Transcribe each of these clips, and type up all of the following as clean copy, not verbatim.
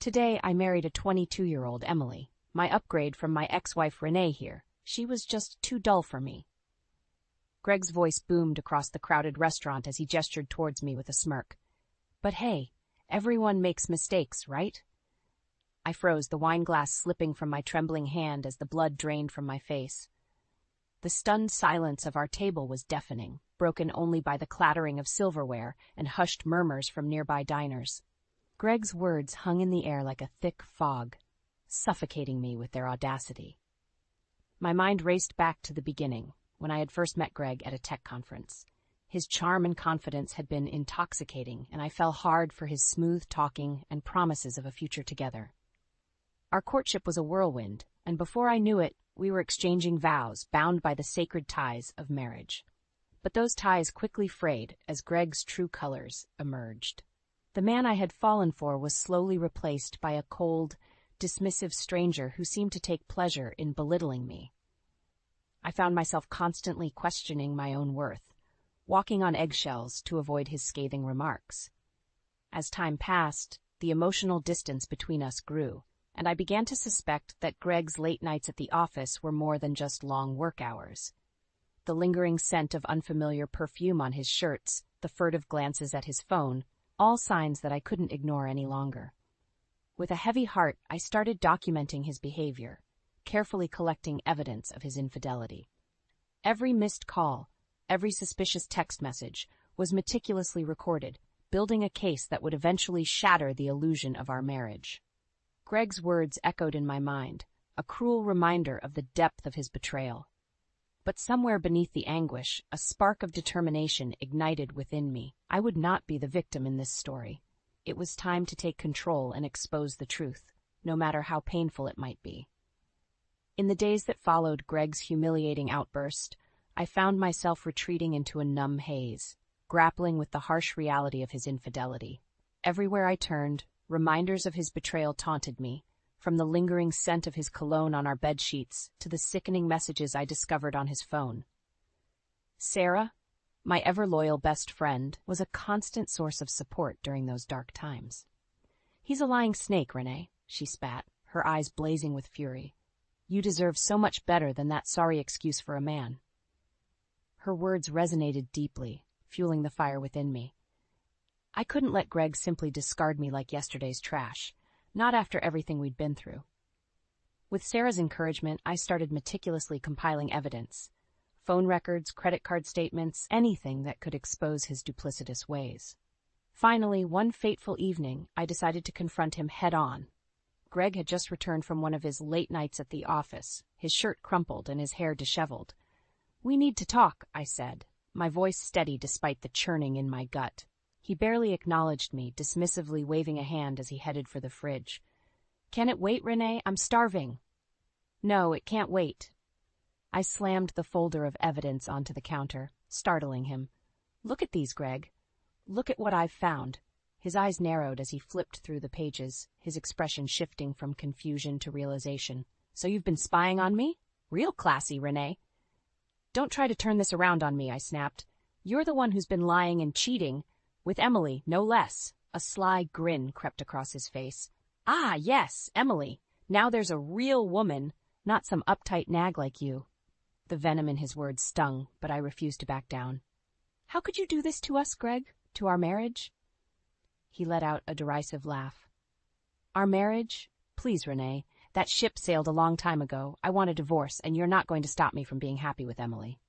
Today I married a 22-year-old Emily, my upgrade from my ex-wife Renee here. She was just too dull for me. Greg's voice boomed across the crowded restaurant as he gestured towards me with a smirk. But hey, everyone makes mistakes, right? I froze, the wine glass slipping from my trembling hand as the blood drained from my face. The stunned silence of our table was deafening, broken only by the clattering of silverware and hushed murmurs from nearby diners. Greg's words hung in the air like a thick fog, suffocating me with their audacity. My mind raced back to the beginning, when I had first met Greg at a tech conference. His charm and confidence had been intoxicating, and I fell hard for his smooth talking and promises of a future together. Our courtship was a whirlwind, and before I knew it, we were exchanging vows bound by the sacred ties of marriage. But those ties quickly frayed as Greg's true colors emerged. The man I had fallen for was slowly replaced by a cold, dismissive stranger who seemed to take pleasure in belittling me. I found myself constantly questioning my own worth, walking on eggshells to avoid his scathing remarks. As time passed, the emotional distance between us grew, and I began to suspect that Greg's late nights at the office were more than just long work hours. The lingering scent of unfamiliar perfume on his shirts, the furtive glances at his phone, all signs that I couldn't ignore any longer. With a heavy heart, I started documenting his behavior, carefully collecting evidence of his infidelity. Every missed call, every suspicious text message was meticulously recorded, building a case that would eventually shatter the illusion of our marriage. Greg's words echoed in my mind, a cruel reminder of the depth of his betrayal. But somewhere beneath the anguish, a spark of determination ignited within me. I would not be the victim in this story. It was time to take control and expose the truth, no matter how painful it might be. In the days that followed Greg's humiliating outburst, I found myself retreating into a numb haze, grappling with the harsh reality of his infidelity. Everywhere I turned, reminders of his betrayal taunted me, from the lingering scent of his cologne on our bedsheets to the sickening messages I discovered on his phone. Sarah, my ever-loyal best friend, was a constant source of support during those dark times. "He's a lying snake, Renee," she spat, her eyes blazing with fury. "You deserve so much better than that sorry excuse for a man." Her words resonated deeply, fueling the fire within me. I couldn't let Greg simply discard me like yesterday's trash, not after everything we'd been through. With Sarah's encouragement, I started meticulously compiling evidence. Phone records, credit card statements, anything that could expose his duplicitous ways. Finally, one fateful evening, I decided to confront him head-on. Greg had just returned from one of his late nights at the office, his shirt crumpled and his hair disheveled. "We need to talk," I said, my voice steady despite the churning in my gut. He barely acknowledged me, dismissively waving a hand as he headed for the fridge. "Can it wait, Renee? I'm starving." "No, it can't wait." I slammed the folder of evidence onto the counter, startling him. "Look at these, Greg. Look at what I've found." His eyes narrowed as he flipped through the pages, his expression shifting from confusion to realization. "So you've been spying on me? Real classy, Renee." "Don't try to turn this around on me," I snapped. "You're the one who's been lying and cheating. With Emily, no less." A sly grin crept across his face. "Ah, yes, Emily. Now there's a real woman, not some uptight nag like you." The venom in his words stung, but I refused to back down. "How could you do this to us, Greg? To our marriage?" He let out a derisive laugh. "Our marriage? Please, Renee. That ship sailed a long time ago. I want a divorce, and you're not going to stop me from being happy with Emily."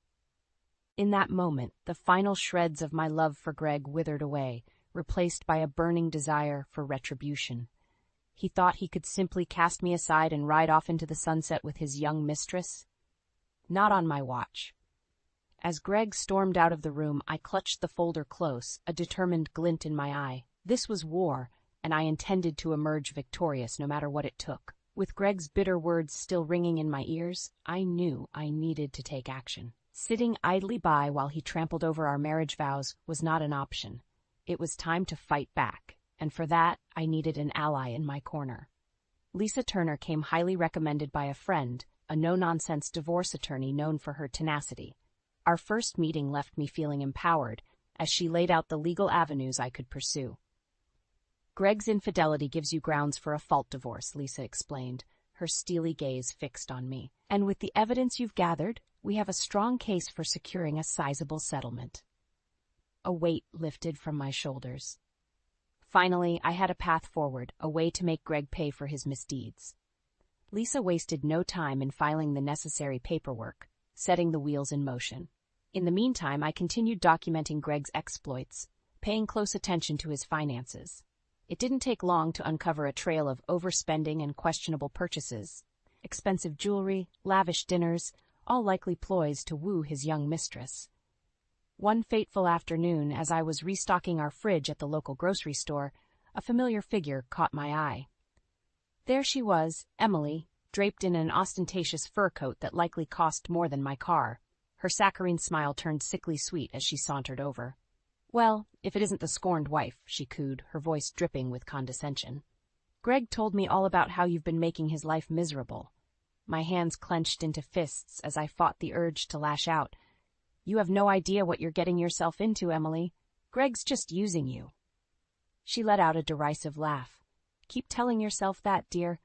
In that moment, the final shreds of my love for Greg withered away, replaced by a burning desire for retribution. He thought he could simply cast me aside and ride off into the sunset with his young mistress? Not on my watch. As Greg stormed out of the room, I clutched the folder close, a determined glint in my eye. This was war, and I intended to emerge victorious no matter what it took. With Greg's bitter words still ringing in my ears, I knew I needed to take action. Sitting idly by while he trampled over our marriage vows was not an option. It was time to fight back, and for that, I needed an ally in my corner. Lisa Turner came highly recommended by a friend, a no-nonsense divorce attorney known for her tenacity. Our first meeting left me feeling empowered as she laid out the legal avenues I could pursue. Greg's infidelity gives you grounds for a fault divorce, Lisa explained, her steely gaze fixed on me. And with the evidence you've gathered, we have a strong case for securing a sizable settlement. A weight lifted from my shoulders. Finally, I had a path forward, a way to make Greg pay for his misdeeds. Lisa wasted no time in filing the necessary paperwork, setting the wheels in motion. In the meantime, I continued documenting Greg's exploits, paying close attention to his finances. It didn't take long to uncover a trail of overspending and questionable purchases. Expensive jewelry, lavish dinners, all likely ploys to woo his young mistress. One fateful afternoon, as I was restocking our fridge at the local grocery store, a familiar figure caught my eye. There she was, Emily, draped in an ostentatious fur coat that likely cost more than my car. Her saccharine smile turned sickly sweet as she sauntered over. "Well, if it isn't the scorned wife," she cooed, her voice dripping with condescension. "Greg told me all about how you've been making his life miserable." My hands clenched into fists as I fought the urge to lash out. "You have no idea what you're getting yourself into, Emily. Greg's just using you." She let out a derisive laugh. "Keep telling yourself that, dear.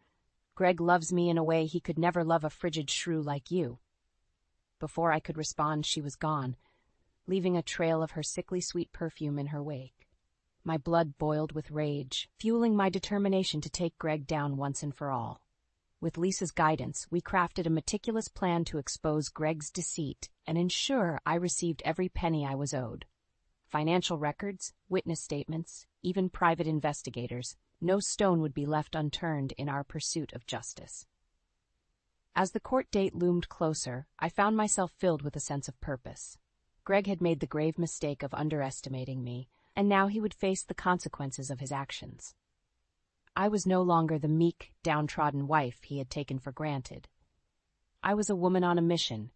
Greg loves me in a way he could never love a frigid shrew like you." Before I could respond, she was gone, leaving a trail of her sickly sweet perfume in her wake. My blood boiled with rage, fueling my determination to take Greg down once and for all. With Lisa's guidance, we crafted a meticulous plan to expose Greg's deceit and ensure I received every penny I was owed. Financial records, witness statements, even private investigators, no stone would be left unturned in our pursuit of justice. As the court date loomed closer, I found myself filled with a sense of purpose. Greg had made the grave mistake of underestimating me, and now he would face the consequences of his actions. I was no longer the meek, downtrodden wife he had taken for granted. I was a woman on a mission,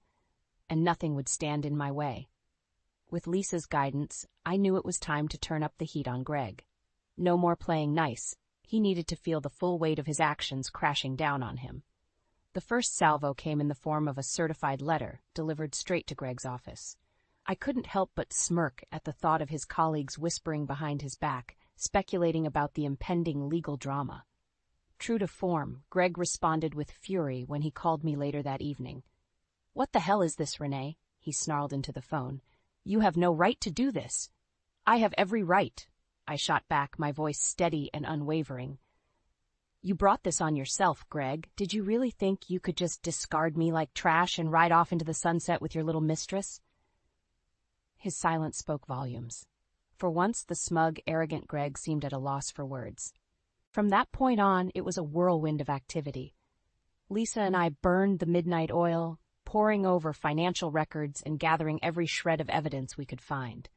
and nothing would stand in my way. With Lisa's guidance, I knew it was time to turn up the heat on Greg. No more playing nice. He needed to feel the full weight of his actions crashing down on him. The first salvo came in the form of a certified letter delivered straight to Greg's office. I couldn't help but smirk at the thought of his colleagues whispering behind his back, speculating about the impending legal drama. True to form, Greg responded with fury when he called me later that evening. "What the hell is this, Renee?" he snarled into the phone. "You have no right to do this." "I have every right," I shot back, my voice steady and unwavering. "You brought this on yourself, Greg. Did you really think you could just discard me like trash and ride off into the sunset with your little mistress?" His silence spoke volumes. For once, the smug, arrogant Greg seemed at a loss for words. From that point on, it was a whirlwind of activity. Lisa and I burned the midnight oil, poring over financial records and gathering every shred of evidence we could find.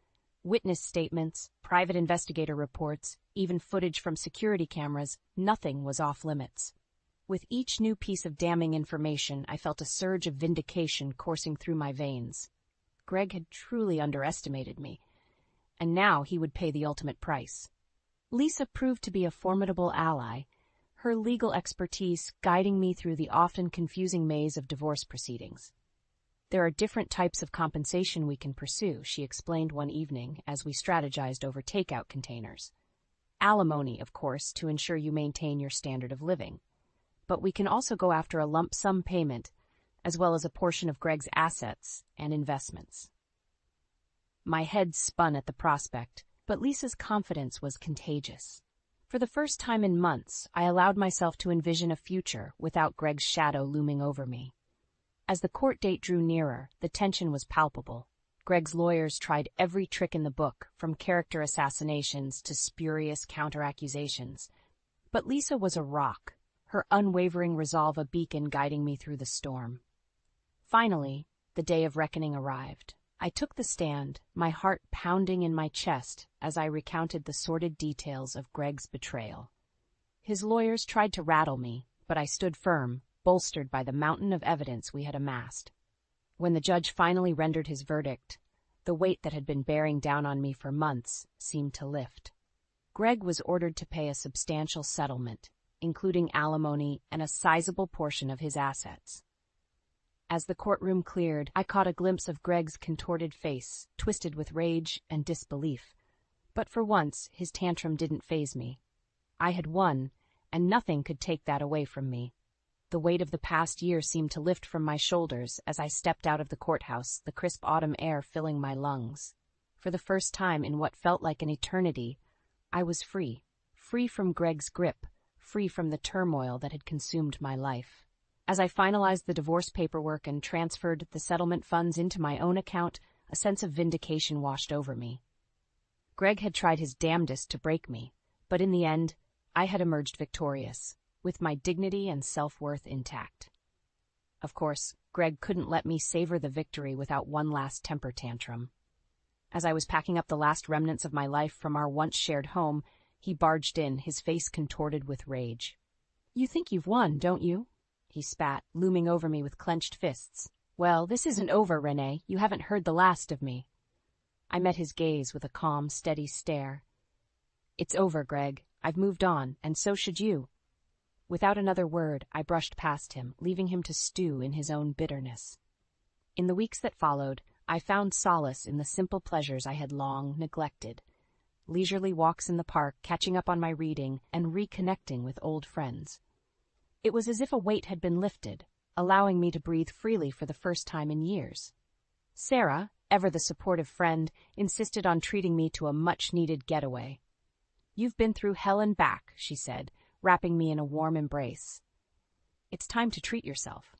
Witness statements, private investigator reports, even footage from security cameras, nothing was off limits. With each new piece of damning information, I felt a surge of vindication coursing through my veins. Greg had truly underestimated me, and now he would pay the ultimate price. Lisa proved to be a formidable ally, her legal expertise guiding me through the often confusing maze of divorce proceedings. "There are different types of compensation we can pursue," she explained one evening as we strategized over takeout containers. "Alimony, of course, to ensure you maintain your standard of living. But we can also go after a lump sum payment, as well as a portion of Greg's assets and investments." My head spun at the prospect, but Lisa's confidence was contagious. For the first time in months, I allowed myself to envision a future without Greg's shadow looming over me. As the court date drew nearer, the tension was palpable. Greg's lawyers tried every trick in the book, from character assassinations to spurious counter-accusations. But Lisa was a rock, her unwavering resolve a beacon guiding me through the storm. Finally, the day of reckoning arrived. I took the stand, my heart pounding in my chest as I recounted the sordid details of Greg's betrayal. His lawyers tried to rattle me, but I stood firm, bolstered by the mountain of evidence we had amassed. When the judge finally rendered his verdict, the weight that had been bearing down on me for months seemed to lift. Greg was ordered to pay a substantial settlement, including alimony and a sizable portion of his assets. As the courtroom cleared, I caught a glimpse of Greg's contorted face, twisted with rage and disbelief. But for once, his tantrum didn't faze me. I had won, and nothing could take that away from me. The weight of the past year seemed to lift from my shoulders as I stepped out of the courthouse, the crisp autumn air filling my lungs. For the first time in what felt like an eternity, I was free. Free from Greg's grip, free from the turmoil that had consumed my life. As I finalized the divorce paperwork and transferred the settlement funds into my own account, a sense of vindication washed over me. Greg had tried his damnedest to break me, but in the end, I had emerged victorious, with my dignity and self-worth intact. Of course, Greg couldn't let me savor the victory without one last temper tantrum. As I was packing up the last remnants of my life from our once-shared home, he barged in, his face contorted with rage. "You think you've won, don't you?" he spat, looming over me with clenched fists. "Well, this isn't over, Renee. You haven't heard the last of me." I met his gaze with a calm, steady stare. "It's over, Greg. I've moved on, and so should you." Without another word, I brushed past him, leaving him to stew in his own bitterness. In the weeks that followed, I found solace in the simple pleasures I had long neglected. Leisurely walks in the park, catching up on my reading, and reconnecting with old friends. It was as if a weight had been lifted, allowing me to breathe freely for the first time in years. Sarah, ever the supportive friend, insisted on treating me to a much-needed getaway. "You've been through hell and back," she said, wrapping me in a warm embrace. "It's time to treat yourself."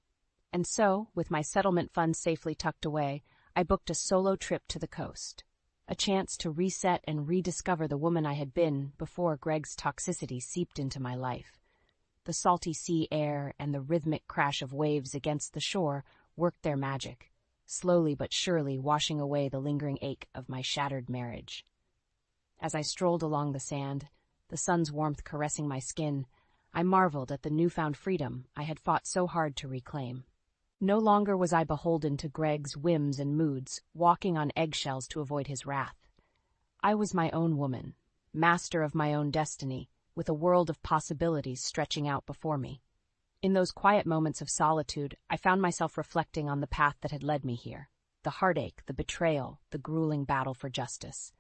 And so, with my settlement funds safely tucked away, I booked a solo trip to the coast. A chance to reset and rediscover the woman I had been before Greg's toxicity seeped into my life. The salty sea air and the rhythmic crash of waves against the shore worked their magic, slowly but surely washing away the lingering ache of my shattered marriage. As I strolled along the sand, the sun's warmth caressing my skin, I marveled at the newfound freedom I had fought so hard to reclaim. No longer was I beholden to Greg's whims and moods, walking on eggshells to avoid his wrath. I was my own woman, master of my own destiny, with a world of possibilities stretching out before me. In those quiet moments of solitude, I found myself reflecting on the path that had led me here, the heartache, the betrayal, the grueling battle for justice.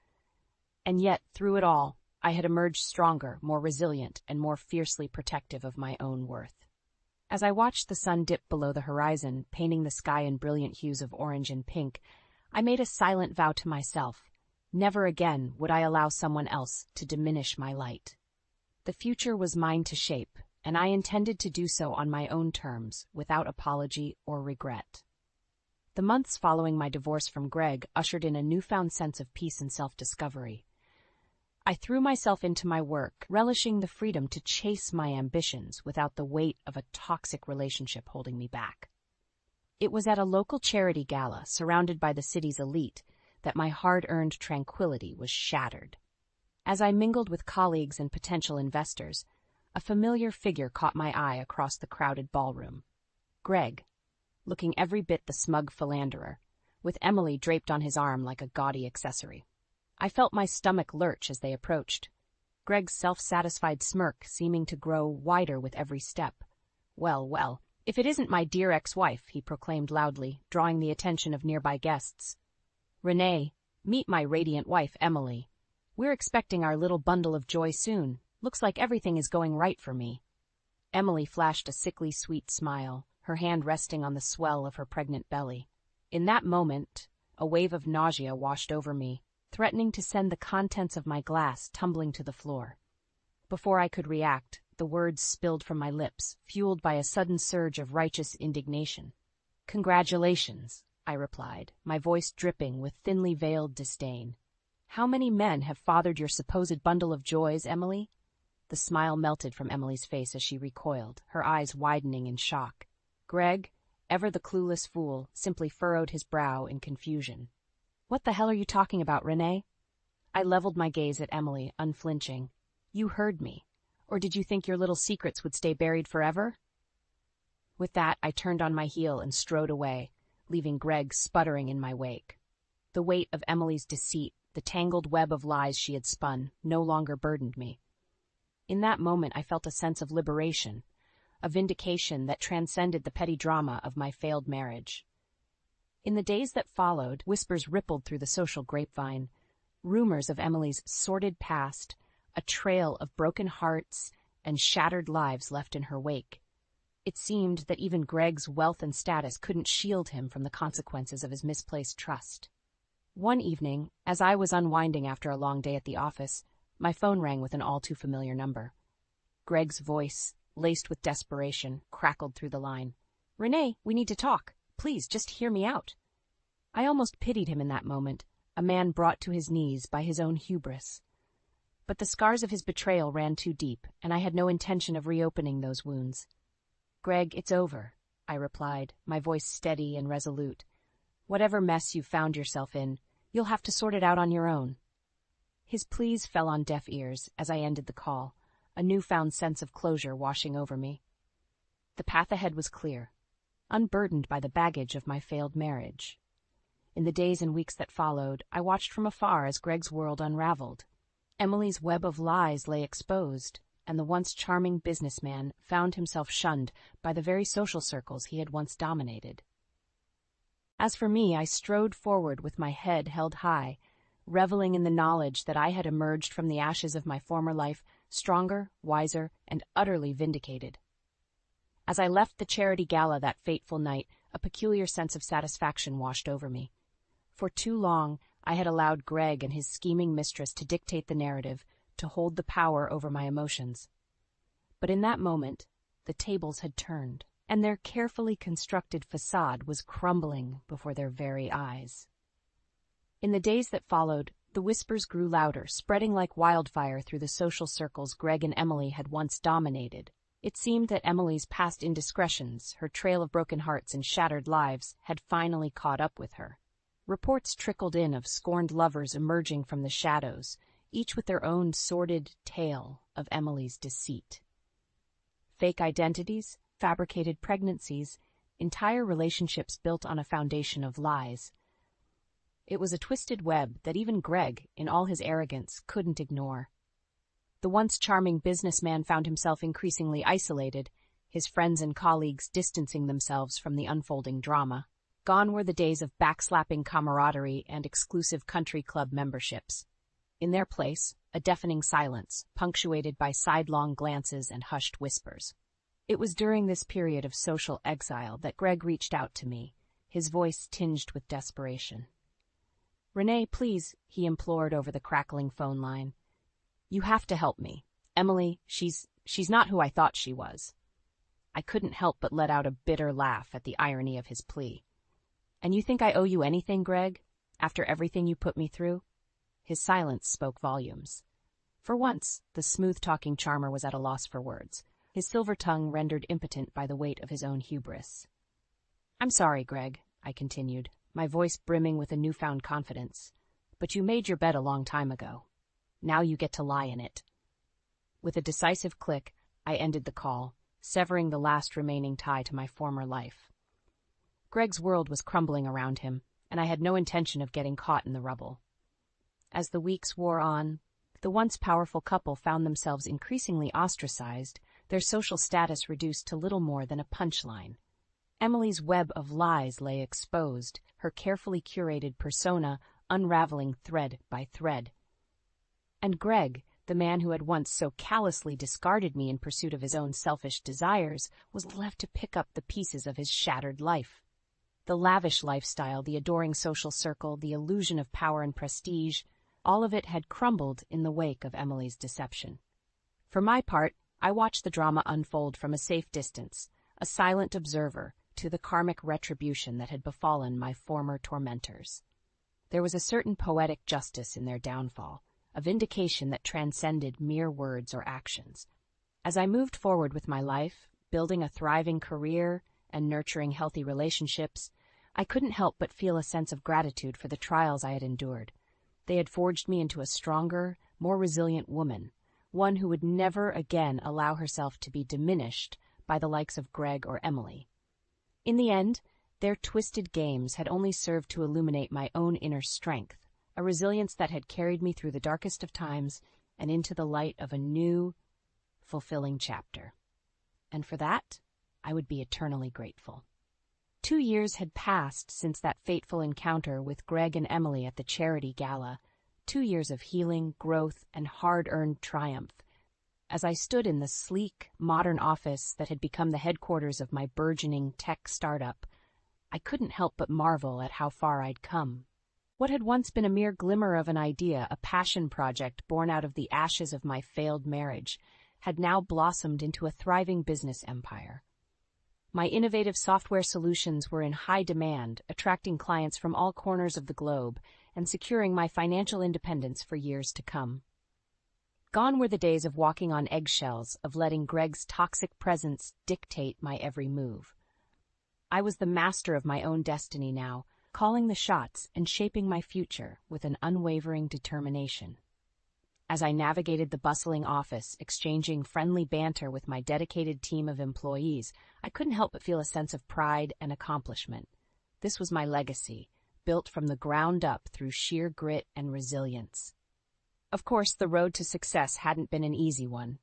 And yet, through it all, I had emerged stronger, more resilient, and more fiercely protective of my own worth. As I watched the sun dip below the horizon, painting the sky in brilliant hues of orange and pink, I made a silent vow to myself. Never again would I allow someone else to diminish my light. The future was mine to shape, and I intended to do so on my own terms, without apology or regret. The months following my divorce from Greg ushered in a newfound sense of peace and self-discovery. I threw myself into my work, relishing the freedom to chase my ambitions without the weight of a toxic relationship holding me back. It was at a local charity gala, surrounded by the city's elite, that my hard-earned tranquility was shattered. As I mingled with colleagues and potential investors, a familiar figure caught my eye across the crowded ballroom. Greg, looking every bit the smug philanderer, with Emily draped on his arm like a gaudy accessory. I felt my stomach lurch as they approached, Greg's self-satisfied smirk seeming to grow wider with every step. "Well, well, if it isn't my dear ex-wife," he proclaimed loudly, drawing the attention of nearby guests. "Renee, meet my radiant wife, Emily. We're expecting our little bundle of joy soon. Looks like everything is going right for me." Emily flashed a sickly sweet smile, her hand resting on the swell of her pregnant belly. In that moment, a wave of nausea washed over me, threatening to send the contents of my glass tumbling to the floor. Before I could react, the words spilled from my lips, fueled by a sudden surge of righteous indignation. "Congratulations," I replied, my voice dripping with thinly veiled disdain. "How many men have fathered your supposed bundle of joys, Emily?" The smile melted from Emily's face as she recoiled, her eyes widening in shock. Greg, ever the clueless fool, simply furrowed his brow in confusion. "What the hell are you talking about, Renee?" I leveled my gaze at Emily, unflinching. "You heard me. Or did you think your little secrets would stay buried forever?" With that, I turned on my heel and strode away, leaving Greg sputtering in my wake. The weight of Emily's deceit, the tangled web of lies she had spun, no longer burdened me. In that moment, I felt a sense of liberation, a vindication that transcended the petty drama of my failed marriage. In the days that followed, whispers rippled through the social grapevine, rumors of Emily's sordid past, a trail of broken hearts and shattered lives left in her wake. It seemed that even Greg's wealth and status couldn't shield him from the consequences of his misplaced trust. One evening, as I was unwinding after a long day at the office, my phone rang with an all-too-familiar number. Greg's voice, laced with desperation, crackled through the line. "Renee, we need to talk. Please, just hear me out." I almost pitied him in that moment, a man brought to his knees by his own hubris. But the scars of his betrayal ran too deep, and I had no intention of reopening those wounds. "Greg, it's over," I replied, my voice steady and resolute. "Whatever mess you've found yourself in, you'll have to sort it out on your own." His pleas fell on deaf ears as I ended the call, a newfound sense of closure washing over me. The path ahead was clear, unburdened by the baggage of my failed marriage. In the days and weeks that followed, I watched from afar as Greg's world unraveled. Emily's web of lies lay exposed, and the once charming businessman found himself shunned by the very social circles he had once dominated. As for me, I strode forward with my head held high, reveling in the knowledge that I had emerged from the ashes of my former life stronger, wiser, and utterly vindicated. As I left the charity gala that fateful night, a peculiar sense of satisfaction washed over me. For too long, I had allowed Greg and his scheming mistress to dictate the narrative, to hold the power over my emotions. But in that moment, the tables had turned, and their carefully constructed facade was crumbling before their very eyes. In the days that followed, the whispers grew louder, spreading like wildfire through the social circles Greg and Emily had once dominated. It seemed that Emily's past indiscretions, her trail of broken hearts and shattered lives, had finally caught up with her. Reports trickled in of scorned lovers emerging from the shadows, each with their own sordid tale of Emily's deceit. Fake identities, fabricated pregnancies, entire relationships built on a foundation of lies. It was a twisted web that even Greg, in all his arrogance, couldn't ignore. The once charming businessman found himself increasingly isolated, his friends and colleagues distancing themselves from the unfolding drama. Gone were the days of backslapping camaraderie and exclusive country club memberships. In their place, a deafening silence, punctuated by sidelong glances and hushed whispers. It was during this period of social exile that Greg reached out to me, his voice tinged with desperation. "Renee, please," he implored over the crackling phone line. "You have to help me. Emily, she's not who I thought she was." I couldn't help but let out a bitter laugh at the irony of his plea. "And you think I owe you anything, Greg, after everything you put me through?" His silence spoke volumes. For once, the smooth-talking charmer was at a loss for words, his silver tongue rendered impotent by the weight of his own hubris. "I'm sorry, Greg," I continued, my voice brimming with a newfound confidence, "but you made your bed a long time ago. Now you get to lie in it." With a decisive click, I ended the call, severing the last remaining tie to my former life. Greg's world was crumbling around him, and I had no intention of getting caught in the rubble. As the weeks wore on, the once powerful couple found themselves increasingly ostracized, their social status reduced to little more than a punchline. Emily's web of lies lay exposed, her carefully curated persona unraveling thread by thread. And Greg, the man who had once so callously discarded me in pursuit of his own selfish desires, was left to pick up the pieces of his shattered life. The lavish lifestyle, the adoring social circle, the illusion of power and prestige, all of it had crumbled in the wake of Emily's deception. For my part, I watched the drama unfold from a safe distance, a silent observer to the karmic retribution that had befallen my former tormentors. There was a certain poetic justice in their downfall, a vindication that transcended mere words or actions. As I moved forward with my life, building a thriving career and nurturing healthy relationships, I couldn't help but feel a sense of gratitude for the trials I had endured. They had forged me into a stronger, more resilient woman, one who would never again allow herself to be diminished by the likes of Greg or Emily. In the end, their twisted games had only served to illuminate my own inner strength, a resilience that had carried me through the darkest of times and into the light of a new, fulfilling chapter. And for that, I would be eternally grateful. 2 years had passed since that fateful encounter with Greg and Emily at the charity gala, 2 years of healing, growth, and hard-earned triumph. As I stood in the sleek, modern office that had become the headquarters of my burgeoning tech startup, I couldn't help but marvel at how far I'd come. What had once been a mere glimmer of an idea, a passion project born out of the ashes of my failed marriage, had now blossomed into a thriving business empire. My innovative software solutions were in high demand, attracting clients from all corners of the globe and securing my financial independence for years to come. Gone were the days of walking on eggshells, of letting Greg's toxic presence dictate my every move. I was the master of my own destiny now, calling the shots and shaping my future with an unwavering determination. As I navigated the bustling office, exchanging friendly banter with my dedicated team of employees, I couldn't help but feel a sense of pride and accomplishment. This was my legacy, built from the ground up through sheer grit and resilience. Of course, the road to success hadn't been an easy one.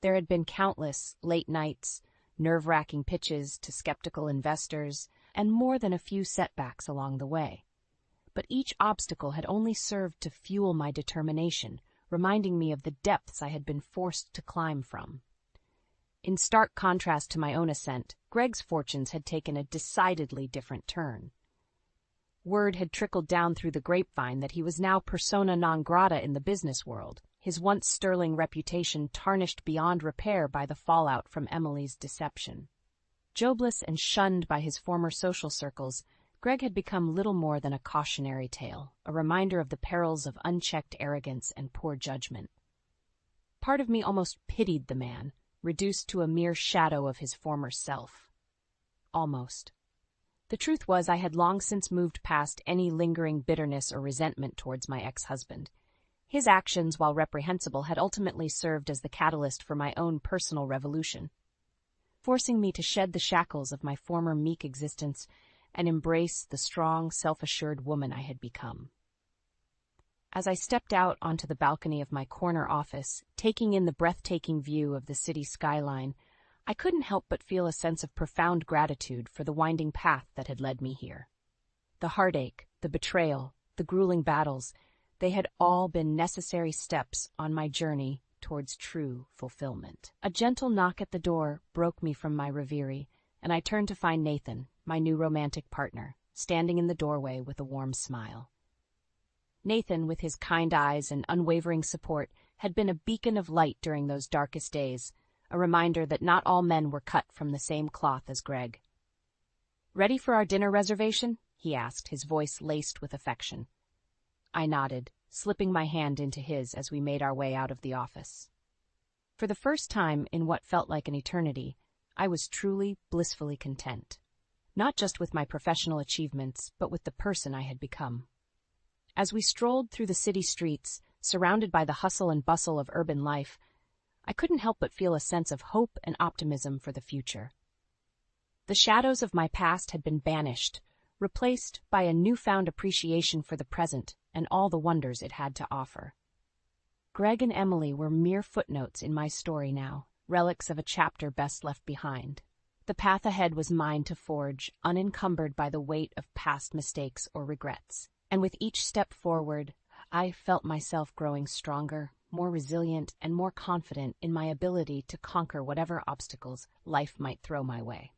There had been countless late nights, nerve-wracking pitches to skeptical investors, and more than a few setbacks along the way. But each obstacle had only served to fuel my determination, reminding me of the depths I had been forced to climb from. In stark contrast to my own ascent, Greg's fortunes had taken a decidedly different turn. Word had trickled down through the grapevine that he was now persona non grata in the business world, his once sterling reputation tarnished beyond repair by the fallout from Emily's deception. Jobless and shunned by his former social circles, Greg had become little more than a cautionary tale, a reminder of the perils of unchecked arrogance and poor judgment. Part of me almost pitied the man, reduced to a mere shadow of his former self. Almost. The truth was, I had long since moved past any lingering bitterness or resentment towards my ex-husband. His actions, while reprehensible, had ultimately served as the catalyst for my own personal revolution, forcing me to shed the shackles of my former meek existence and embrace the strong, self-assured woman I had become. As I stepped out onto the balcony of my corner office, taking in the breathtaking view of the city skyline, I couldn't help but feel a sense of profound gratitude for the winding path that had led me here. The heartache, the betrayal, the grueling battles, they had all been necessary steps on my journey towards true fulfillment. A gentle knock at the door broke me from my reverie, and I turned to find Nathan, my new romantic partner, standing in the doorway with a warm smile. Nathan, with his kind eyes and unwavering support, had been a beacon of light during those darkest days, a reminder that not all men were cut from the same cloth as Greg. "Ready for our dinner reservation?" he asked, his voice laced with affection. I nodded, slipping my hand into his as we made our way out of the office. For the first time in what felt like an eternity, I was truly, blissfully content, not just with my professional achievements, but with the person I had become. As we strolled through the city streets, surrounded by the hustle and bustle of urban life, I couldn't help but feel a sense of hope and optimism for the future. The shadows of my past had been banished, replaced by a newfound appreciation for the present and all the wonders it had to offer. Greg and Emily were mere footnotes in my story now, relics of a chapter best left behind. The path ahead was mine to forge, unencumbered by the weight of past mistakes or regrets. And with each step forward, I felt myself growing stronger, more resilient, and more confident in my ability to conquer whatever obstacles life might throw my way.